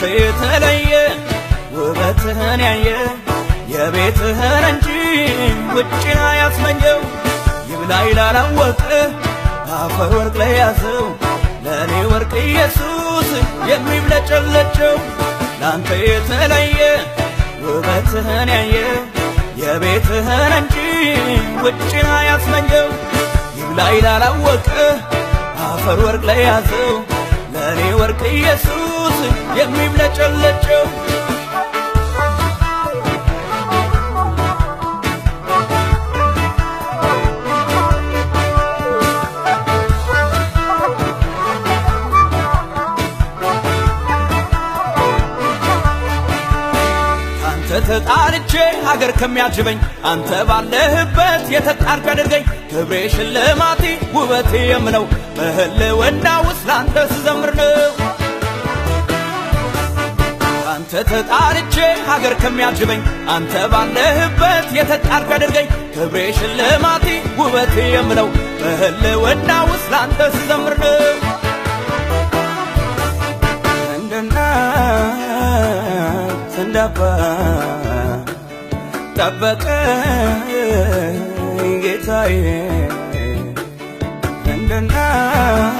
ላንተ የተለየ ውበትህን ያየ የቤትህን እንጂ ውጭን አያስመኘው ይብላኝ ላላወቀ አፈር ወርቅ ላይ ያዘው ለኔ ወርቅ ኢየሱስ የሚብለጨለጨው ላንተ የተለየ ውበትህን ያየ የቤትህን እንጂ ውጭን አያስመኘው ይብላኝ ላላወቀ አፈር ወርቅ ላይ ያዘው ለኔ ወርቅ ኢየሱስ የሚብለጨለጨው ተጣልቼ ሀገር ከሚያጅበኝ አንተ ባለህበት የተጣርክ አድርገኝ ክብሬ ሽልማቴ ውበቴ የምነው በህልውና ውስጥ ላንተ ስዘምር ነው አንተ ተጣልቼ ሀገር ከሚያጅበኝ አንተ ባለህበት የተጣርክ አድርገኝ ክብሬ ሽልማቴ ውበቴ የምነው በህልውና ውስጥ ላንተ ስዘምር ነው እንዳባት ጠበቀኝ ጌታዬ እንደ እናት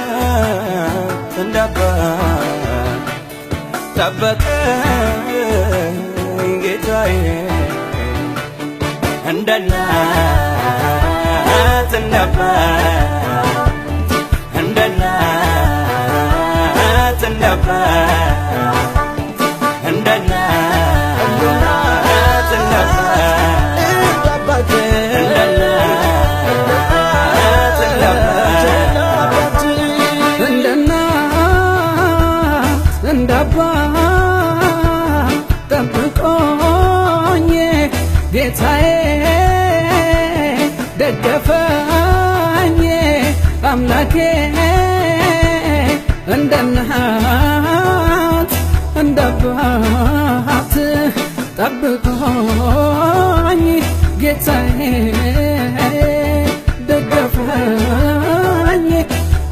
እንዳባት ጠበቀኝ ጌታዬ እንደ እናት እንዳባት እንደ እናት እንዳባት እንደ ጠብቆኝ ጌታዬ ደገፈኝ አምላኬ እንደ እናት እንደ አባት ጠብቆኝ ጌታዬ ደገፈኝ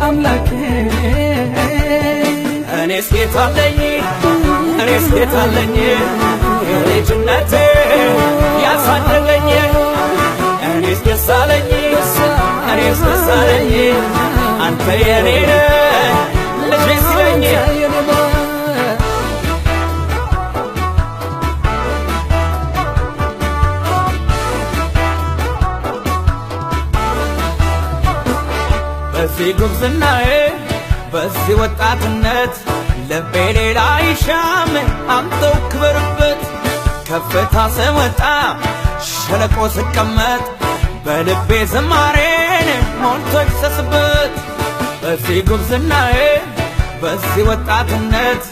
አምላኬ እኔስ ጌታ አለኝ እኔስ ጌታ አለኝ የልጅነቴ ያሳደገኝ እኔስ ደስ አለኝ እኔስ ደስ አለኝ አንተ የኔ ነህ ልጄ ሲለኝ በዚህ ጉብዝናዬ በዚህ ወጣትነት ልቤ ሌላ ይሻም አንተው ክበርበት ከፍታ ስወጣ ሸለቆ ስቀመጥ በልቤ ዝማሬን ሞልቶ ይፍሰስበት በዚህ ጉብዝናዬ በዚህ ወጣትነት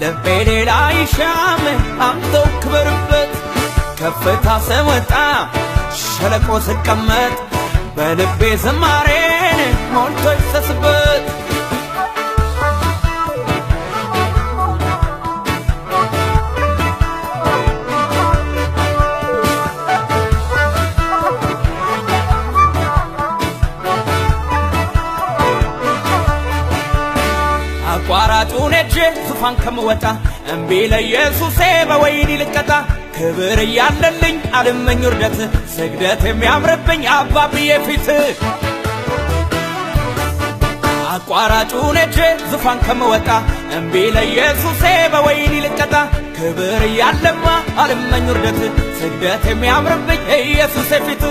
ልቤ ሌላ ይሻም አንተው ክበርበት ከፍታ ስወጣ ሸለቆ ስቀመጥ በልቤ ዝማሬን ሞልቶ ይፍሰስበት አቋራጩን ሄጄ ዙፋን ከምወጣ እምቢ ለኢየሱሴ በወይኒ ልቀጣ ክብር እያለልኝ አልመኝ ውርደት ስግደት የሚያምርብኝ አባብዬ ፊት አቋራጩን ሄጄ ዙፋን ከምወጣ እምቢ ለኢየሱሴ በወይኒ ልቀጣ ክብር እያለማ አልመኝ ውርደት ስግደት የሚያምርብኝ ኢየሱሴ ፊት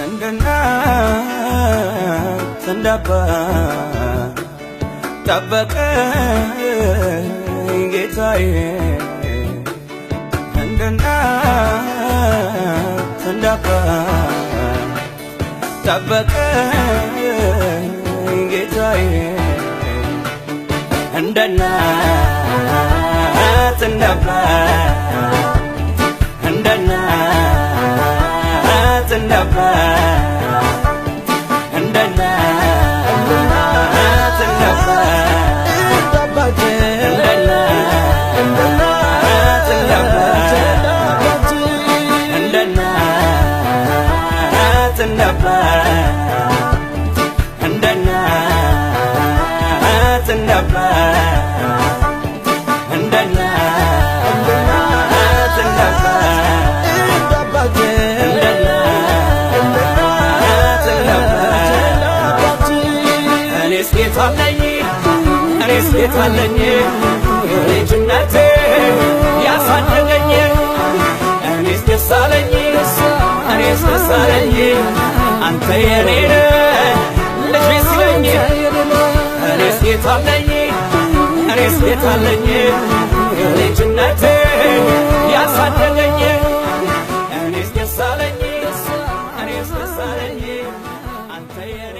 እንደ እናት እንደ አባት ጠበቀኝ ጌታዬ እንደ እናት እንደ አባት ጠበቀኝ ጌታዬ እንደ እናት እንደ አባት እንደ እናት እንደ አባት እንደ እናት እንደ አባት እንደ እናት እንደ አባት እንደ እናት እንደ አባት እንደ እናት እንደ አባት ጌታ አለኝ እኔስ ጌታ አለኝ ልጅነቴ ያሳደገኝ እኔስ ደስ አለኝ እኔስ ደስ አለኝ አንተ የኔ ልጅ ሲለኝ እኔስ ጌታ አለኝ እኔስ ጌታ አለኝ ልጅነቴ ያሳደገኝ እኔስ ደስ አለኝ እኔስ ደስ አለኝ አንተ የኔ